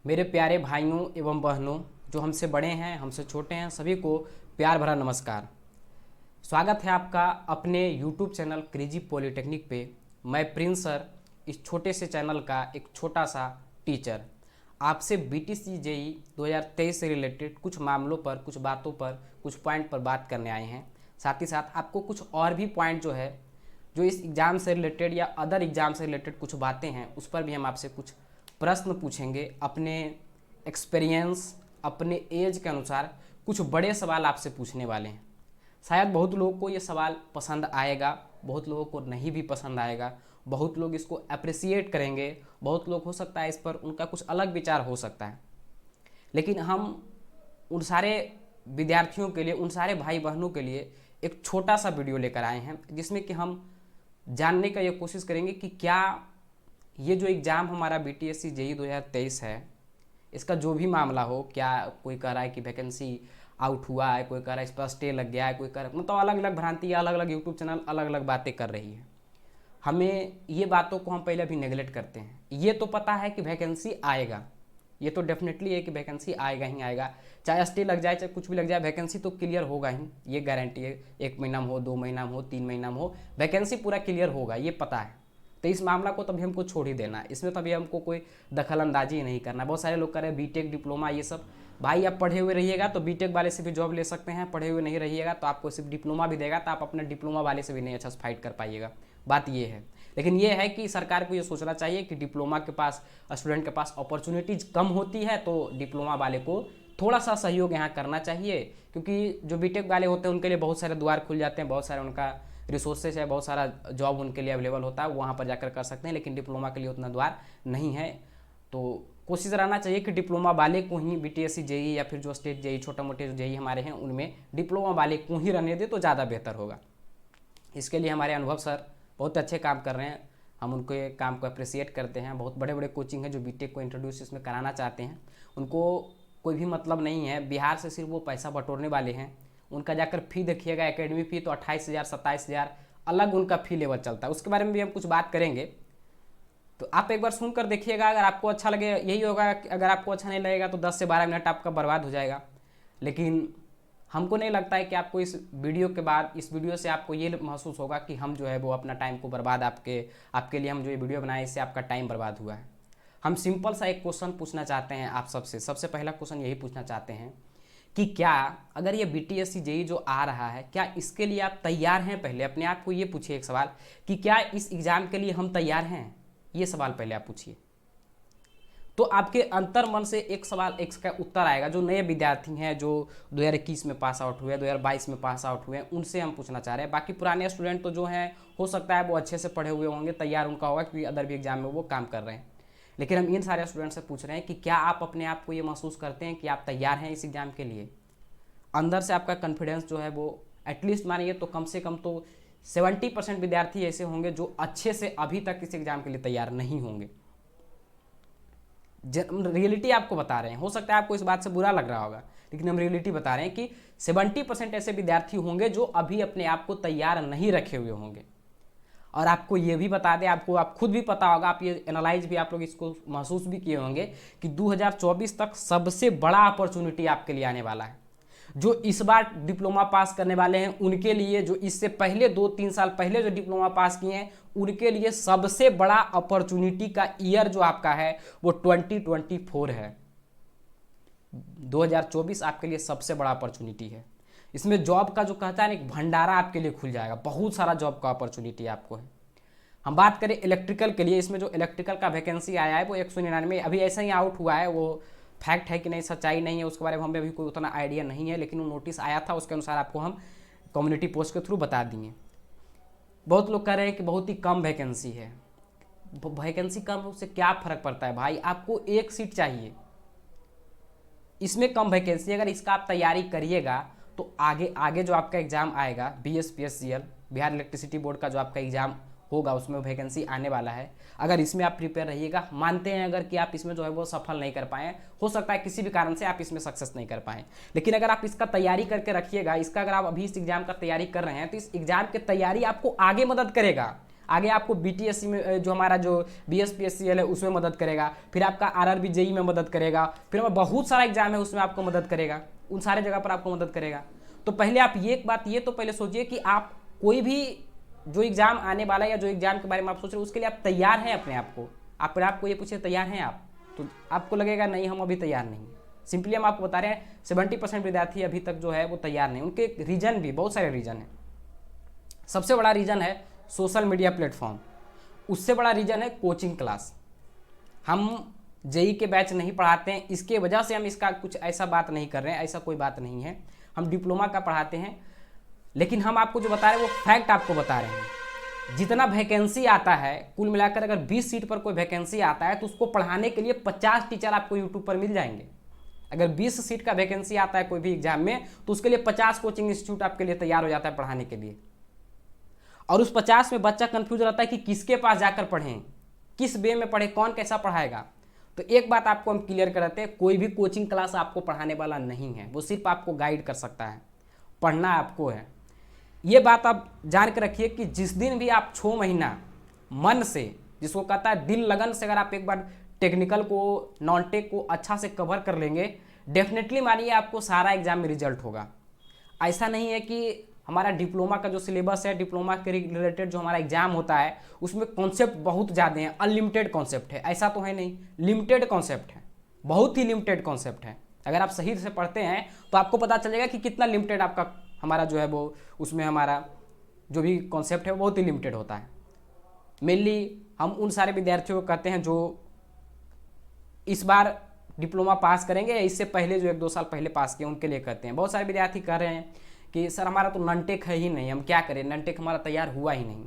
मेरे प्यारे भाइयों एवं बहनों, जो हमसे बड़े हैं, हमसे छोटे हैं, सभी को प्यार भरा नमस्कार। स्वागत है आपका अपने YouTube चैनल क्रेजी पॉलिटेक्निक पे। मैं प्रिंस सर, इस छोटे से चैनल का एक छोटा सा टीचर, आपसे BTC JEE 2023 से रिलेटेड कुछ मामलों पर, कुछ बातों पर, कुछ पॉइंट पर बात करने आए हैं। साथ ही साथ आपको कुछ और भी पॉइंट जो इस एग्ज़ाम से रिलेटेड या अदर एग्ज़ाम से रिलेटेड कुछ बातें हैं, उस पर भी हम आपसे कुछ प्रश्न पूछेंगे। अपने एक्सपीरियंस, अपने एज के अनुसार कुछ बड़े सवाल आपसे पूछने वाले हैं। शायद बहुत लोगों को ये सवाल पसंद आएगा, बहुत लोगों को नहीं भी पसंद आएगा, बहुत लोग इसको अप्रिसिएट करेंगे, बहुत लोग हो सकता है इस पर उनका कुछ अलग विचार हो सकता है। लेकिन हम उन सारे विद्यार्थियों के लिए, उन सारे भाई बहनों के लिए एक छोटा सा वीडियो लेकर आए हैं, जिसमें कि हम जानने का ये कोशिश करेंगे कि क्या ये जो एग्ज़ाम हमारा BTSC JEE 2023 है, इसका जो भी मामला हो, क्या कोई कह रहा है कि वैकेंसी आउट हुआ है, कोई कह रहा है इस पर स्टे लग गया है, कोई कह रहा है, मतलब अलग अलग भ्रांति, अलग अलग यूट्यूब चैनल अलग अलग बातें कर रही है। हमें ये बातों को हम पहले अभी नेगलेक्ट करते हैं। ये तो पता है कि वैकेंसी आएगा, ये तो डेफिनेटली है कि वैकेंसी आएगा ही आएगा, चाहे स्टे लग जाए, चाहे कुछ भी लग जाए, वैकेंसी तो क्लियर होगा ही, ये गारंटी है। 1 महीना में हो, 2 महीना में हो, 3 महीना में हो, वैकेंसी पूरा क्लियर होगा, ये पता है। तो इस मामला को तभी हमको छोड़ ही देना है, इसमें तभी हमको कोई दखल अंदाजी नहीं करना। बहुत सारे लोग कह रहे हैं बीटेक डिप्लोमा ये सब। भाई आप पढ़े हुए रहिएगा तो बीटेक वाले से भी जॉब ले सकते हैं, पढ़े हुए नहीं रहिएगा तो आपको सिर्फ डिप्लोमा भी देगा तो आप अपने डिप्लोमा वाले से भी नहीं अच्छा से फाइट कर पाइएगा। बात ये है। लेकिन ये है कि सरकार को ये सोचना चाहिए कि डिप्लोमा के पास, स्टूडेंट के पास अपॉर्चुनिटीज कम होती है, तो डिप्लोमा वाले को थोड़ा सा सहयोग यहाँ करना चाहिए। क्योंकि जो बीटेक वाले होते हैं उनके लिए बहुत सारे द्वार खुल जाते हैं, बहुत सारे उनका रिसोर्सेज है, बहुत सारा जॉब उनके लिए अवेलेबल होता है, वहाँ पर जाकर कर सकते हैं। लेकिन डिप्लोमा के लिए उतना द्वार नहीं है, तो कोशिश रहना चाहिए कि डिप्लोमा वाले को ही BTSC JEE या फिर जो स्टेट JEE, छोटे मोटे जो JEE हमारे हैं, उनमें डिप्लोमा वाले को ही रहने दे तो ज़्यादा बेहतर होगा। इसके लिए हमारे अनुभव सर बहुत अच्छे काम कर रहे हैं, हम उनके काम को अप्रिसिएट करते हैं। बहुत बड़े बड़े कोचिंग हैं जो बीटेक को इंट्रोड्यूस इसमें कराना चाहते हैं, उनको कोई भी मतलब नहीं है बिहार से, सिर्फ वो पैसा बटोरने वाले हैं। उनका जाकर फ़ी देखिएगा, एकेडमी फ़ी तो 28,000 27,000 अलग उनका फ़ी लेवल चलता है। उसके बारे में भी हम कुछ बात करेंगे, तो आप एक बार सुनकर देखिएगा। अगर आपको अच्छा लगे, यही होगा कि अगर आपको अच्छा नहीं लगेगा तो 10 से 12 मिनट आपका बर्बाद हो जाएगा। लेकिन हमको नहीं लगता है कि आपको इस वीडियो के बाद, इस वीडियो से आपको ये महसूस होगा कि हम जो है वो अपना टाइम को बर्बाद, आपके लिए हम जो ये वीडियो बनाए इससे आपका टाइम बर्बाद हुआ है। हम सिंपल सा एक क्वेश्चन पूछना चाहते हैं आप सबसे। सबसे पहला क्वेश्चन यही पूछना चाहते हैं कि क्या अगर ये BTSC JEE जो आ रहा है, क्या इसके लिए आप तैयार हैं? पहले अपने आप को ये पूछिए एक सवाल कि क्या इस एग्ज़ाम के लिए हम तैयार हैं? ये सवाल पहले आप पूछिए, तो आपके अंतर मन से एक सवाल, एक का उत्तर आएगा। जो नए विद्यार्थी हैं, जो 2021 में पास आउट हुए, 2022 में पास आउट हुए, उनसे हम पूछना चाह रहे हैं। बाकी पुराने स्टूडेंट तो जो हैं, हो सकता है वो अच्छे से पढ़े हुए होंगे, तैयार उनका होगा क्योंकि अदर भी एग्जाम में वो काम कर रहे हैं। लेकिन हम इन सारे स्टूडेंट से पूछ रहे हैं कि क्या आप अपने आप को ये महसूस करते हैं कि आप तैयार हैं इस एग्ज़ाम के लिए? अंदर से आपका कॉन्फिडेंस जो है वो एटलीस्ट मानिए तो कम से कम तो 70% विद्यार्थी ऐसे होंगे जो अच्छे से अभी तक इस एग्ज़ाम के लिए तैयार नहीं होंगे। रियलिटी आपको बता रहे हैं। हो सकता है आपको इस बात से बुरा लग रहा होगा, लेकिन हम रियलिटी बता रहे हैं कि 70% ऐसे विद्यार्थी होंगे जो अभी अपने आप को तैयार नहीं रखे हुए होंगे। और आपको ये भी बता दें, आप खुद भी पता होगा, आप ये एनालाइज भी, आप लोग इसको महसूस भी किए होंगे कि 2024 तक सबसे बड़ा अपॉर्चुनिटी आपके लिए आने वाला है। जो इस बार डिप्लोमा पास करने वाले हैं उनके लिए, जो इससे पहले 2-3 साल पहले जो डिप्लोमा पास किए हैं उनके लिए सबसे बड़ा अपॉर्चुनिटी का ईयर जो आपका है वो 2024 है। 2024 आपके लिए सबसे बड़ा अपॉर्चुनिटी है। इसमें जॉब का जो कहता है ना, एक भंडारा आपके लिए खुल जाएगा, बहुत सारा जॉब का अपॉर्चुनिटी आपको है। हम बात करें इलेक्ट्रिकल के लिए, इसमें जो इलेक्ट्रिकल का वैकेंसी आया है वो 199 अभी ऐसा ही आउट हुआ है। वो फैक्ट है कि नहीं, सच्चाई नहीं है, उसके बारे में हमें अभी कोई उतना आइडिया नहीं है, लेकिन वो नोटिस आया था, उसके अनुसार आपको हम कम्युनिटी पोस्ट के थ्रू बता दिए। बहुत लोग कह रहे हैं कि बहुत ही कम वैकेंसी है। वैकेंसी कम है उससे क्या फ़र्क पड़ता है भाई? आपको एक सीट चाहिए, इसमें कम वैकेंसी, अगर इसका आप तैयारी करिएगा तो आगे आगे जो आपका एग्ज़ाम आएगा BSPSCL, बिहार इलेक्ट्रिसिटी बोर्ड का जो आपका एग्ज़ाम होगा, उसमें वैकेंसी आने वाला है। अगर इसमें आप प्रिपेयर रहिएगा, मानते हैं अगर कि आप इसमें जो है वो सफल नहीं कर पाएँ, हो सकता है किसी भी कारण से आप इसमें सक्सेस नहीं कर पाएँ, लेकिन अगर आप इसका तैयारी करके रखिएगा, इसका अगर आप अभी इस एग्ज़ाम का तैयारी कर रहे हैं तो इस एग्ज़ाम की तैयारी आपको आगे मदद करेगा। आगे आपको बीटीएससी में जो हमारा जो बीएसपीएससीएल है उसमें मदद करेगा, फिर आपका आरआरबी जेई में मदद करेगा, फिर बहुत सारा एग्जाम है उसमें आपको मदद करेगा, उन सारे जगह पर आपको मदद करेगा। तो पहले आप ये एक बात ये तो पहले सोचिए कि आप कोई भी जो एग्जाम आने वाला है या जो एग्जाम के बारे में आप सोच रहे हो उसके लिए आप तैयार हैं अपने आप को। आप आपको ये पूछे तैयार हैं आप, तो आपको लगेगा नहीं हम अभी तैयार नहीं। सिंपली हम आपको बता रहे हैं 70% विद्यार्थी अभी तक जो है वो तैयार नहीं। उनके रीजन भी बहुत सारे रीजन है। सबसे बड़ा रीजन है सोशल मीडिया प्लेटफॉर्म, उससे बड़ा रीजन है कोचिंग क्लास। हम जेई के बैच नहीं पढ़ाते हैं, इसके वजह से हम इसका कुछ ऐसा बात नहीं कर रहे हैं, ऐसा कोई बात नहीं है। हम डिप्लोमा का पढ़ाते हैं, लेकिन हम आपको जो बता रहे हैं वो फैक्ट आपको बता रहे हैं। जितना वैकेंसी आता है कुल मिलाकर, अगर 20 सीट पर कोई वैकेंसी आता है तो उसको पढ़ाने के लिए 50 टीचर आपको यूट्यूब पर मिल जाएंगे। अगर 20 सीट का वैकेंसी आता है कोई भी एग्जाम में तो उसके लिए 50 कोचिंग इंस्टीट्यूट आपके लिए तैयार हो जाता है पढ़ाने के लिए। और उस 50 में बच्चा कंफ्यूज रहता है कि किसके पास जाकर पढ़ें, किस वे में पढ़े, कौन कैसा पढ़ाएगा। तो एक बात आपको हम क्लियर कराते हैं, कोई भी कोचिंग क्लास आपको पढ़ाने वाला नहीं है, वो सिर्फ आपको गाइड कर सकता है, पढ़ना आपको है। ये बात आप जान के रखिए कि जिस दिन भी आप 6 महीना मन से, जिसको कहता है दिल लगन से, अगर आप एक बार टेक्निकल को नॉन टेक को अच्छा से कवर कर लेंगे, डेफिनेटली मानिए आपको सारा एग्जाम में रिजल्ट होगा। ऐसा नहीं है कि हमारा डिप्लोमा का जो सिलेबस है, डिप्लोमा के रिलेटेड जो हमारा एग्जाम होता है उसमें कॉन्सेप्ट बहुत ज़्यादा हैं, अनलिमिटेड कॉन्सेप्ट है, ऐसा तो है नहीं, लिमिटेड कॉन्सेप्ट है, बहुत ही लिमिटेड कॉन्सेप्ट है। अगर आप सही से पढ़ते हैं तो आपको पता चलेगा कि कितना लिमिटेड आपका हमारा जो है वो, उसमें हमारा जो भी कॉन्सेप्ट है वो बहुत ही लिमिटेड होता है। मेनली हम उन सारे विद्यार्थियों को कहते हैं जो इस बार डिप्लोमा पास करेंगे या इससे पहले जो 1-2 साल पहले पास किए, उनके लिए कहते हैं। बहुत सारे विद्यार्थी कह रहे हैं कि सर हमारा तो नॉन-टेक है ही नहीं, हम क्या करें, नॉन-टेक हमारा तैयार हुआ ही नहीं।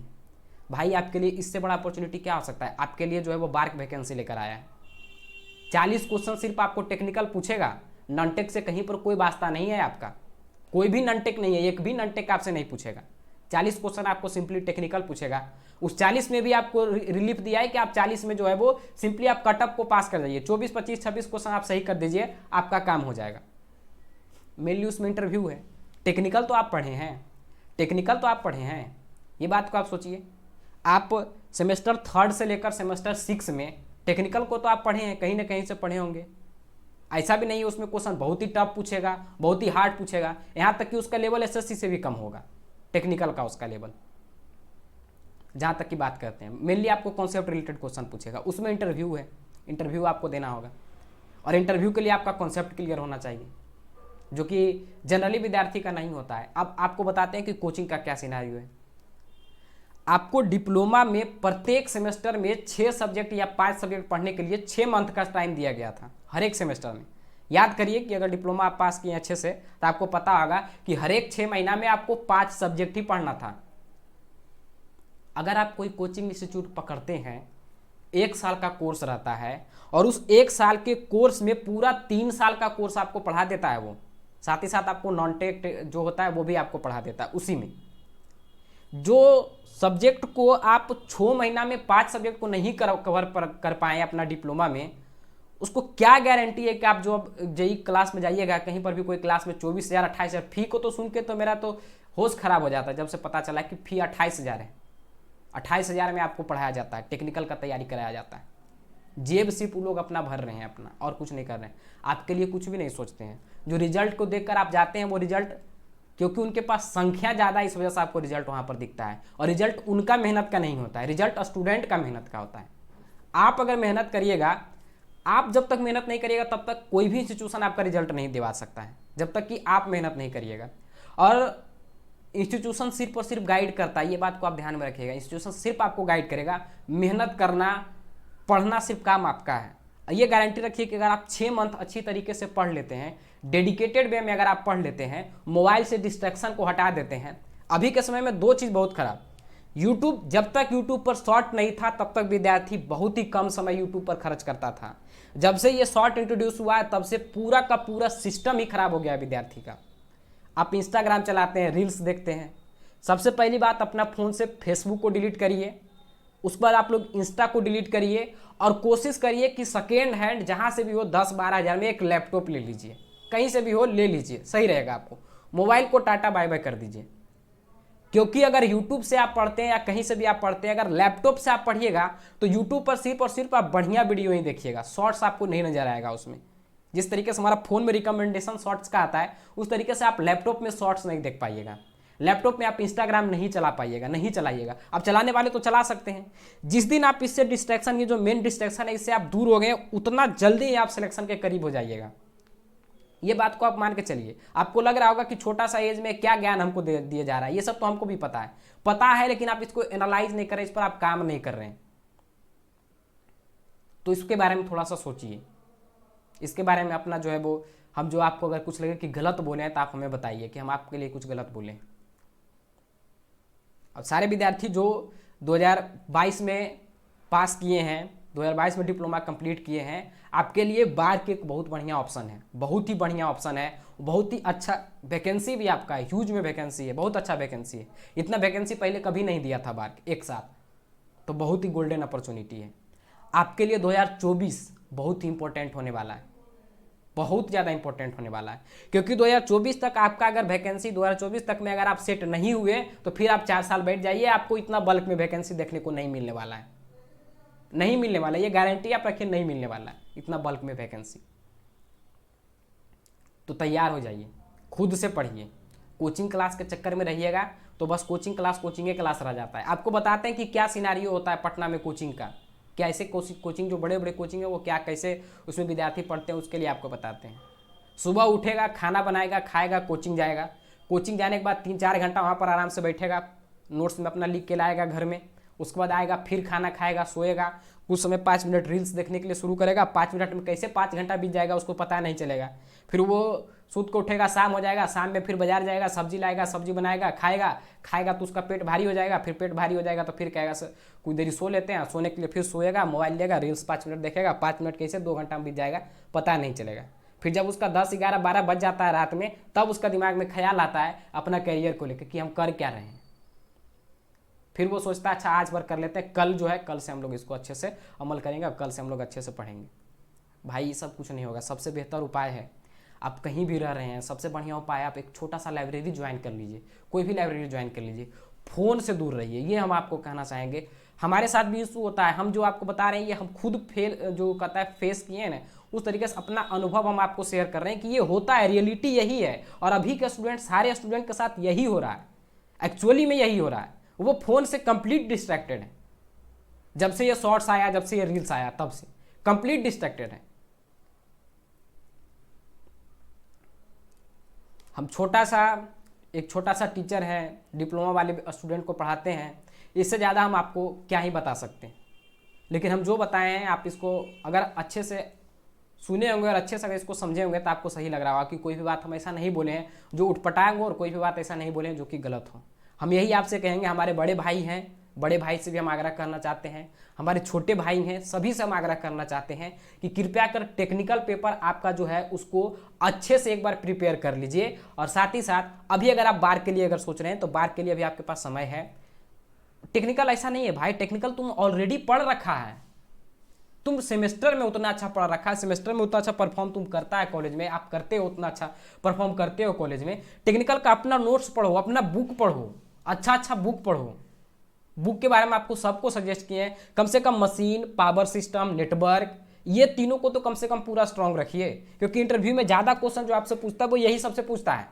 भाई आपके लिए इससे बड़ा अपॉर्चुनिटी क्या हो सकता है? आपके लिए जो है वो बार्क वैकेंसी लेकर आया है। 40 क्वेश्चन सिर्फ आपको टेक्निकल पूछेगा, नॉन-टेक से कहीं पर कोई वास्ता नहीं है आपका, कोई भी नॉन-टेक नहीं है, एक भी नॉन-टेक आपसे नहीं पूछेगा। 40 क्वेश्चन आपको सिंपली टेक्निकल पूछेगा। उस 40 में भी आपको रिलीफ दिया है कि आप 40 में जो है वो सिंपली आप कटअप को पास कर जाइए, 24, 25, 26 क्वेश्चन आप सही कर दीजिए, आपका काम हो जाएगा। मेनली उसमें इंटरव्यू है। टेक्निकल तो आप पढ़े हैं, टेक्निकल तो आप पढ़े हैं, ये बात को आप सोचिए। आप सेमेस्टर 3 से लेकर सेमेस्टर 6 में टेक्निकल को तो आप पढ़े हैं, कहीं ना कहीं से पढ़े होंगे। ऐसा भी नहीं है उसमें क्वेश्चन बहुत ही टफ पूछेगा, बहुत ही हार्ड पूछेगा, यहाँ तक कि उसका लेवल एसएससी से भी कम होगा टेक्निकल का, उसका लेवल जहाँ तक की बात करते हैं। मेनली आपको कॉन्सेप्ट रिलेटेड क्वेश्चन पूछेगा, उसमें इंटरव्यू है, इंटरव्यू आपको देना होगा। और इंटरव्यू के लिए आपका कॉन्सेप्ट क्लियर होना चाहिए, जो कि जनरली विद्यार्थी का नहीं होता है। अब आपको बताते हैं कि कोचिंग का क्या सिनेरियो है। आपको डिप्लोमा में प्रत्येक सेमेस्टर में 6 सब्जेक्ट या 5 सब्जेक्ट पढ़ने के लिए 6 मंथ का टाइम दिया गया था हर एक सेमेस्टर में। याद करिए कि अगर डिप्लोमा आप पास किए अच्छे से तो आपको पता होगा कि हर एक 6 महीना में आपको 5 सब्जेक्ट ही पढ़ना था। अगर आप कोई कोचिंग इंस्टीट्यूट पकड़ते हैं, 1 साल का कोर्स रहता है और उस 1 साल के कोर्स में पूरा 3 साल का कोर्स आपको पढ़ा देता है, वो साथ ही साथ आपको नॉन टेक जो होता है वो भी आपको पढ़ा देता है। उसी में जो सब्जेक्ट को आप 6 महीना में 5 सब्जेक्ट को नहीं कवर कर पाए अपना डिप्लोमा में, उसको क्या गारंटी है कि आप जो अब जेई क्लास में जाइएगा, कहीं पर भी कोई क्लास में 24,000 28,000 फी को तो सुन के तो मेरा तो होश खराब हो जाता है जब से पता चला कि फी 28,000 है। 28,000 में आपको पढ़ाया जाता है, टेक्निकल का तैयारी कराया जाता है। जेब सिर्फ वो लोग अपना भर रहे हैं अपना, और कुछ नहीं कर रहे हैं, आपके लिए कुछ भी नहीं सोचते हैं। जो रिजल्ट को देखकर आप जाते हैं वो रिजल्ट, क्योंकि उनके पास संख्या ज़्यादा, इस वजह से आपको रिजल्ट वहाँ पर दिखता है। और रिजल्ट उनका मेहनत का नहीं होता है, रिजल्ट स्टूडेंट का मेहनत का होता है। आप अगर मेहनत करिएगा, आप जब तक मेहनत नहीं करिएगा तब तक कोई भी इंस्टीट्यूशन आपका रिजल्ट नहीं दिवा सकता है, जब तक कि आप मेहनत नहीं करिएगा। और इंस्टीट्यूशन सिर्फ और सिर्फ गाइड करता है, ये बात को आप ध्यान में रखिएगा। इंस्टीट्यूशन सिर्फ आपको गाइड करेगा, मेहनत करना, पढ़ना सिर्फ काम आपका है। ये गारंटी रखिए कि अगर आप 6 मंथ अच्छी तरीके से पढ़ लेते हैं, डेडिकेटेड वे में अगर आप पढ़ लेते हैं, मोबाइल से डिस्ट्रैक्शन को हटा देते हैं। अभी के समय में 2 चीज़ बहुत खराब, यूट्यूब, जब तक यूट्यूब पर शॉर्ट नहीं था तब तक विद्यार्थी बहुत ही कम समय यूट्यूब पर खर्च करता था। जब से ये शॉर्ट इंट्रोड्यूस हुआ है तब से पूरा का पूरा सिस्टम ही खराब हो गया है विद्यार्थी का। आप इंस्टाग्राम चलाते हैं, रील्स देखते हैं, सबसे पहली बात अपना फ़ोन से फेसबुक को डिलीट करिए, उस पर आप लोग इंस्टा को डिलीट करिए, और कोशिश करिए कि सेकेंड हैंड जहाँ से भी हो 10-12 हज़ार में एक लैपटॉप ले लीजिए, कहीं से भी हो ले लीजिए, सही रहेगा। आपको मोबाइल को टाटा बाय बाय कर दीजिए। क्योंकि अगर यूट्यूब से आप पढ़ते हैं या कहीं से भी आप पढ़ते हैं, अगर लैपटॉप से आप पढ़िएगा तो यूट्यूब पर सिर्फ और सिर्फ आप बढ़िया वीडियो ही देखिएगा, शॉर्ट्स आपको नहीं नजर आएगा उसमें। जिस तरीके से हमारा फोन में रिकमेंडेशन शॉर्ट्स का आता है, उस तरीके से आप लैपटॉप में शॉर्ट्स नहीं देख पाइएगा। लैपटॉप में आप इंस्टाग्राम नहीं चला पाइएगा, नहीं चलाइएगा। आप चलाने वाले तो चला सकते हैं। जिस दिन आप इससे डिस्ट्रैक्शन, ये जो मेन डिस्ट्रैक्शन है, इससे आप दूर हो गए, उतना जल्दी आप सिलेक्शन के करीब हो जाइएगा। ये बात को आप मान के चलिए। आपको लग रहा होगा कि छोटा सा एज में क्या ज्ञान हमको दिया जा रहा है, ये सब तो हमको भी पता है, लेकिन आप इसको एनालाइज नहीं कर रहे, इस पर आप काम नहीं कर रहे हैं। तो इसके बारे में थोड़ा सा सोचिए। इसके बारे में अपना जो है वो, हम जो आपको अगर कुछ लगे कि गलत बोले हैं तो आप हमें बताइए कि हम आपके लिए कुछ गलत बोले। अब सारे विद्यार्थी जो 2022 में पास किए हैं, 2022 में डिप्लोमा कंप्लीट किए हैं, आपके लिए बार्क एक बहुत बढ़िया ऑप्शन है, बहुत ही बढ़िया ऑप्शन है, बहुत ही अच्छा वैकेंसी भी आपका है, ह्यूज में वैकेंसी है, बहुत अच्छा वैकेंसी है। इतना वैकेंसी पहले कभी नहीं दिया था बार्क एक साथ, तो बहुत ही गोल्डन अपॉर्चुनिटी है आपके लिए। 2024 बहुत ही इंपॉर्टेंट होने वाला है, बहुत ज़्यादा इंपॉर्टेंट होने वाला है, क्योंकि 2024 तक आपका अगर वैकेंसी 2024 तक में अगर आप सेट नहीं हुए तो फिर आप 4 साल बैठ जाइए, आपको इतना बल्क में वैकेंसी देखने को नहीं मिलने वाला है, नहीं मिलने वाला है, ये गारंटी आप रखिए, नहीं मिलने वाला है इतना बल्क में वैकेंसी। तो तैयार हो जाइए, खुद से पढ़िए। कोचिंग क्लास के चक्कर में रहिएगा तो बस कोचिंग क्लास रह जाता है। आपको बताते हैं कि क्या सिनारियो होता है पटना में कोचिंग का, क्या ऐसे कोचिंग जो बड़े बड़े कोचिंग है वो क्या कैसे उसमें विद्यार्थी पढ़ते हैं, उसके लिए आपको बताते हैं। सुबह उठेगा, खाना बनाएगा, खाएगा, कोचिंग जाएगा। कोचिंग जाने के बाद 3-4 घंटा वहाँ पर आराम से बैठेगा, नोट्स में अपना लिख के लाएगा घर में। उसके बाद आएगा, फिर खाना खाएगा, सोएगा, कुछ समय 5 मिनट रील्स देखने के लिए शुरू करेगा। 5 मिनट में कैसे 5 घंटा बीत जाएगा उसको पता नहीं चलेगा। फिर वो सूत को उठेगा, शाम हो जाएगा, शाम में फिर बाजार जाएगा, सब्जी लाएगा, सब्जी बनाएगा, खाएगा तो उसका पेट भारी हो जाएगा। फिर पेट भारी हो जाएगा तो फिर कहेगा कुछ देरी सो लेते हैं, सोने के लिए फिर सोएगा, मोबाइल लेगा, रील्स 5 मिनट देखेगा, 5 मिनट कैसे 2 घंटा में बीत जाएगा पता नहीं चलेगा। फिर जब उसका 10, 11, 12 बज जाता है रात में, तब उसका दिमाग में ख्याल आता है अपना करियर को लेकर कि हम कर क्या रहे हैं। फिर वो सोचता है अच्छा आज भर कर लेते हैं, कल जो है कल से हम लोग इसको अच्छे से अमल करेंगे, कल से हम लोग अच्छे से पढ़ेंगे। भाई ये सब कुछ नहीं होगा। सबसे बेहतर उपाय है, आप कहीं भी रह रहे हैं, सबसे बढ़िया उपाय आप एक छोटा सा लाइब्रेरी ज्वाइन कर लीजिए, कोई भी लाइब्रेरी ज्वाइन कर लीजिए। फ़ोन से दूर रहिए, ये हम आपको कहना चाहेंगे। हमारे साथ भी इशू होता है, हम जो आपको बता रहे हैं ये हम खुद जो कहता है फेस किए हैं ना, उस तरीके से अपना अनुभव हम आपको शेयर कर रहे हैं कि ये होता है, रियलिटी यही है। और अभी के स्टूडेंट, सारे स्टूडेंट के साथ यही हो रहा है, एक्चुअली में यही हो रहा है। वो फ़ोन से कंप्लीट डिस्ट्रैक्टेड है। जब से ये शॉर्ट्स आया, जब से ये रील्स आया, तब से कंप्लीट डिस्ट्रैक्टेड है। हम एक छोटा सा टीचर है, डिप्लोमा वाले स्टूडेंट को पढ़ाते हैं, इससे ज़्यादा हम आपको क्या ही बता सकते हैं। लेकिन हम जो बताए हैं, आप इसको अगर अच्छे से सुने होंगे और अच्छे से अगर इसको समझे होंगे तो आपको सही लग रहा होगा कि कोई भी बात हम ऐसा नहीं बोले हैं जो उठपटाएंगे, और कोई भी बात ऐसा नहीं बोले हैं जो कि गलत हो। हम यही आपसे कहेंगे, हमारे बड़े भाई हैं, बड़े भाई से भी हम आग्रह करना चाहते हैं, हमारे छोटे भाई हैं, सभी से हम आग्रह करना चाहते हैं कि कृपया कर टेक्निकल पेपर आपका जो है उसको अच्छे से एक बार प्रिपेयर कर लीजिए। और साथ ही साथ अभी अगर आप बार के लिए अगर सोच रहे हैं तो बार के लिए अभी आपके पास समय है। टेक्निकल ऐसा नहीं है भाई, टेक्निकल तुम ऑलरेडी पढ़ रखा है, तुम सेमेस्टर में उतना अच्छा पढ़ रखा है, सेमेस्टर में उतना अच्छा परफॉर्म तुम करता है कॉलेज में, आप करते हो उतना अच्छा परफॉर्म करते हो कॉलेज में। टेक्निकल का अपना नोट्स पढ़ो, अपना बुक पढ़ो, अच्छा बुक पढ़ो। बुक के बारे में आपको सबको सजेस्ट किए हैं, कम से कम मशीन, पावर सिस्टम, नेटवर्क, ये तीनों को तो कम से कम पूरा स्ट्रांग रखिए, क्योंकि इंटरव्यू में ज़्यादा क्वेश्चन जो आपसे पूछता है वो यही सबसे पूछता है।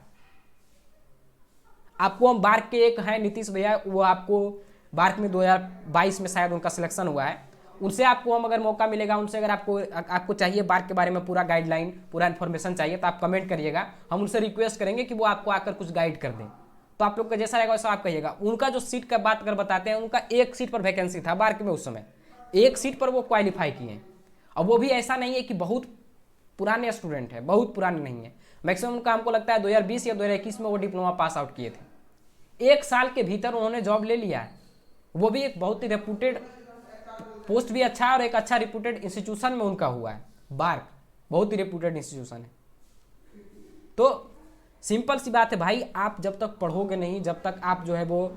आपको हम बार्क के एक हैं नीतीश भैया, वो आपको बार्क में 2022 में शायद उनका सिलेक्शन हुआ है, उनसे आपको हम अगर मौका मिलेगा, उनसे अगर आपको चाहिए बार्क के बारे में पूरा गाइडलाइन, पूरा इन्फॉर्मेशन चाहिए तो आप कमेंट करिएगा, हम उनसे रिक्वेस्ट करेंगे कि वो आपको आकर कुछ गाइड कर दें। तो आप लोग का जैसा रहेगा वैसा आप कहिएगा। उनका जो सीट का बात कर बताते हैं, उनका एक सीट पर वैकेंसी था बार्क में, उस समय एक सीट पर वो क्वालिफाई किए हैं। और वो भी ऐसा नहीं है कि बहुत पुराने स्टूडेंट है, बहुत पुराने नहीं है, मैक्सिमम उनका हमको लगता है 2020 या 2021 में वो डिप्लोमा पास आउट किए थे। 1 साल के भीतर उन्होंने जॉब ले लिया है, वो भी एक बहुत ही रेपुटेड पोस्ट भी अच्छा है और एक अच्छा रेपुटेड इंस्टीट्यूशन में उनका हुआ है। बार्क बहुत ही रेपुटेड इंस्टीट्यूशन है। तो सिंपल सी बात है भाई, आप जब तक पढ़ोगे नहीं, जब तक आप जो है वो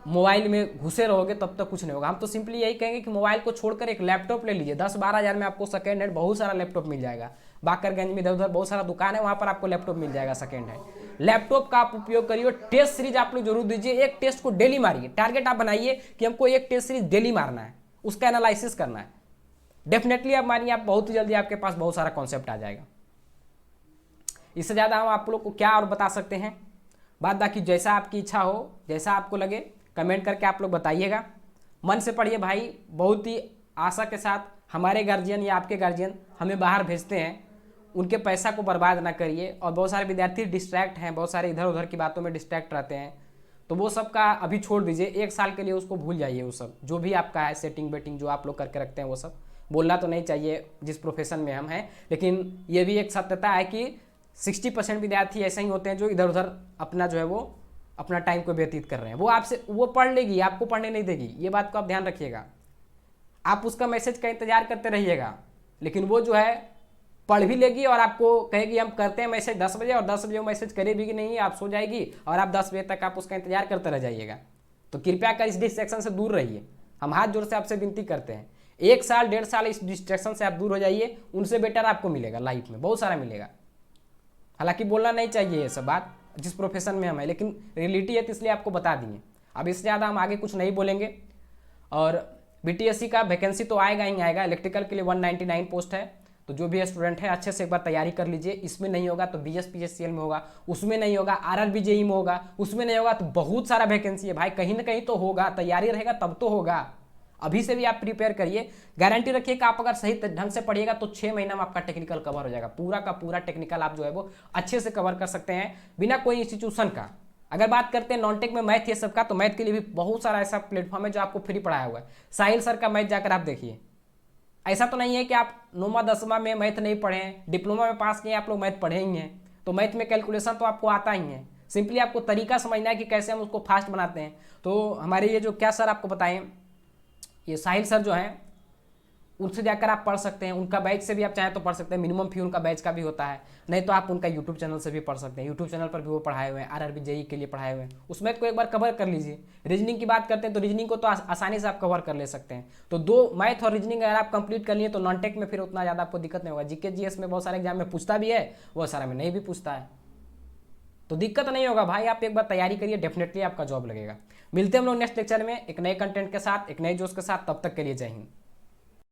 मोबाइल में घुसे रहोगे, तब तक कुछ नहीं होगा। हम तो सिंपली यही कहेंगे कि मोबाइल को छोड़कर एक लैपटॉप ले लीजिए। 10-12 हज़ार में आपको सेकेंड हैंड बहुत सारा लैपटॉप मिल जाएगा। बाकरगंज में इधर उधर बहुत सारा दुकान है, वहाँ पर आपको लैपटॉप मिल जाएगा सेकेंड हैंड। लैपटॉप का आप उपयोग करिए, टेस्ट सीरीज आप लोग जरूर दीजिए, एक टेस्ट को डेली मारिए, टारगेट आप बनाइए कि हमको एक टेस्ट सीरीज डेली मारना है, उसका एनालिसिस करना है। डेफिनेटली आप मानिए, आप बहुत ही जल्दी आपके पास बहुत सारा कॉन्सेप्ट आ जाएगा। इससे ज़्यादा हम आप लोग को क्या और बता सकते हैं, बात बाकी जैसा आपकी इच्छा हो, जैसा आपको लगे कमेंट करके आप लोग बताइएगा। मन से पढ़िए भाई, बहुत ही आशा के साथ हमारे गार्जियन या आपके गार्जियन हमें बाहर भेजते हैं, उनके पैसा को बर्बाद ना करिए। और बहुत सारे विद्यार्थी डिस्ट्रैक्ट हैं, बहुत सारे इधर उधर की बातों में डिस्ट्रैक्ट रहते हैं, तो वो सब का अभी छोड़ दीजिए, एक साल के लिए उसको भूल जाइए। वो सब जो भी आपका है सेटिंग बेटिंग जो आप लोग करके रखते हैं, वो सब बोलना तो नहीं चाहिए जिस प्रोफेशन में हम हैं, लेकिन ये भी एक सत्यता है कि 60% विद्यार्थी ऐसे ही होते हैं जो इधर उधर अपना जो है वो अपना टाइम को व्यतीत कर रहे हैं। वो आपसे वो पढ़ लेगी, आपको पढ़ने नहीं देगी, ये बात को आप ध्यान रखिएगा। आप उसका मैसेज का इंतजार करते रहिएगा, लेकिन वो जो है पढ़ भी लेगी और आपको कहेगी हम करते हैं मैसेज 10 बजे, और 10 बजे वो मैसेज करेगी कि नहीं, आप सो जाएगी और आप 10 बजे तक आप उसका इंतजार करते रह जाइएगा। तो कृपया कर इस डिस्ट्रैक्शन से दूर रहिए, हम हाथ जोड़ से आपसे विनती करते हैं। 1 साल 1.5 साल इस डिस्ट्रैक्शन से आप दूर हो जाइए, उनसे बेटर आपको मिलेगा लाइफ में, बहुत सारा मिलेगा। हालांकि बोलना नहीं चाहिए ये सब बात जिस प्रोफेशन में हम है, लेकिन रियलिटी है तो इसलिए आपको बता दिए। अब इससे ज़्यादा हम आगे कुछ नहीं बोलेंगे। और बीटीएससी का वैकेंसी तो आएगा ही आएगा, इलेक्ट्रिकल के लिए 199 पोस्ट है, तो जो भी स्टूडेंट है अच्छे से एक बार तैयारी कर लीजिए। इसमें नहीं होगा तो बीएसपीएससीएल में होगा, उसमें नहीं होगा आरआरबी जेई में होगा, उसमें नहीं होगा तो बहुत सारा वैकेंसी है भाई, कहीं ना कहीं तो होगा, तैयारी रहेगा तब तो होगा। अभी से भी आप प्रिपेयर करिए, गारंटी रखिए कि आप अगर सही ढंग से पढ़िएगा तो 6 महीना में आपका टेक्निकल कवर हो जाएगा, पूरा का पूरा टेक्निकल आप जो है वो अच्छे से कवर कर सकते हैं बिना कोई इंस्टीट्यूशन का। अगर बात करते हैं नॉन टेक में मैथ ये सब का, तो मैथ के लिए भी बहुत सारा ऐसा प्लेटफॉर्म है जो आपको फ्री पढ़ाया हुआ है। साहिल सर का मैथ जाकर आप देखिए, ऐसा तो नहीं है कि आप 9वां 10वां में मैथ नहीं पढ़े हैं, डिप्लोमा में पास किए आप लोग मैथ पढ़े ही हैं, तो मैथ में कैलकुलेशन तो आपको आता ही है, सिंपली आपको तरीका समझना है कि कैसे हम उसको फास्ट बनाते हैं। तो हमारे ये जो क्या सर आपको बताएं, ये साहिल सर जो हैं, उनसे जाकर आप पढ़ सकते हैं, उनका बैच से भी आप चाहें तो पढ़ सकते हैं, मिनिमम फी उनका बैच का भी होता है, नहीं तो आप उनका यूट्यूब चैनल से भी पढ़ सकते हैं। यूट्यूब चैनल पर भी वो पढ़ाए हुए हैं, आरआरबी जेई के लिए पढ़ाए हुए हैं, उस मैथ को एक बार कवर कर लीजिए। रीजनिंग की बात करते हैं तो रीजनिंग को तो आसानी से आप कवर कर ले सकते हैं। तो 2 मैथ और रीजनिंग अगर आप कंप्लीट कर लिए तो नॉन टेक में फिर उतना ज़्यादा आपको दिक्कत नहीं होगा। जीके जीएस में बहुत सारे एग्जाम में पूछता भी है, बहुत सारा में नहीं भी पूछता है, तो दिक्कत नहीं होगा भाई। आप एक बार तैयारी करिए, डेफिनेटली आपका जॉब लगेगा। मिलते हैं हम लोग नेक्स्ट लेक्चर में एक नए कंटेंट के साथ, एक नए जोश के साथ, तब तक के लिए जय हिंद।